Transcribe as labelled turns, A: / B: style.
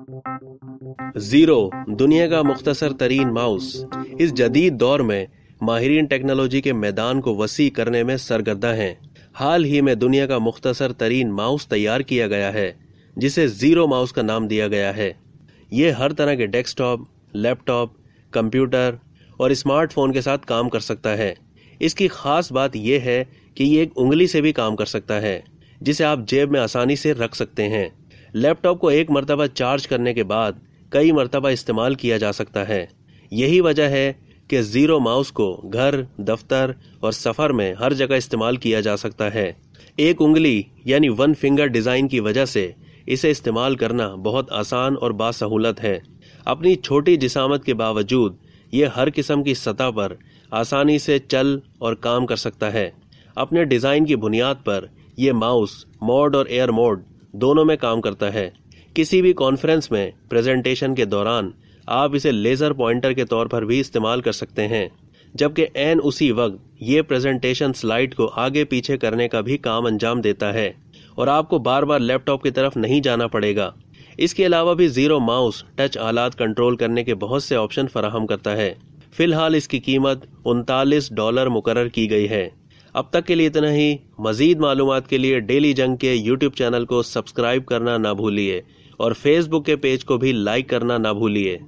A: Zero, दुनिया का मुख्तसर तरीन माउस, इस जदीद दौर में माहिरीन टेक्नोलॉजी के मैदान को वसी करने में सरगर्दा हैं। हाल ही में दुनिया का मुख्तसर तरीन माउस तैयार किया गया है जिसे जीरो माउस का नाम दिया गया है। ये हर तरह के डेस्कटॉप, लैपटॉप, कंप्यूटर और स्मार्टफोन के साथ काम कर सकता है। इसकी खास बात यह है कि ये एक उंगली से भी काम कर सकता है जिसे आप जेब में आसानी से रख सकते हैं। लैपटॉप को एक मरतबा चार्ज करने के बाद कई मरतबा इस्तेमाल किया जा सकता है। यही वजह है कि जीरो माउस को घर, दफ्तर और सफर में हर जगह इस्तेमाल किया जा सकता है। एक उंगली यानी वन फिंगर डिजाइन की वजह से इसे इस्तेमाल करना बहुत आसान और बासहूलत है। अपनी छोटी जिसामत के बावजूद ये हर किस्म की सतह पर आसानी से चल और काम कर सकता है। अपने डिजाइन की बुनियाद पर यह माउस मोड और एयर मोड दोनों में काम करता है। किसी भी कॉन्फ्रेंस में प्रेजेंटेशन के दौरान आप इसे लेजर पॉइंटर के तौर पर भी इस्तेमाल कर सकते हैं, जबकि ऐन उसी वक्त ये प्रेजेंटेशन स्लाइड को आगे पीछे करने का भी काम अंजाम देता है और आपको बार बार लैपटॉप की तरफ नहीं जाना पड़ेगा। इसके अलावा भी जीरो माउस टच आलात कंट्रोल करने के बहुत से ऑप्शन फराहम करता है। फिलहाल इसकी कीमत $39 मुकर्रर की गई है। अब तक के लिए इतना ही। मजीद मालूमात के लिए डेली जंग के यूट्यूब चैनल को सब्सक्राइब करना ना भूलिए और फेसबुक के पेज को भी लाइक करना ना भूलिए।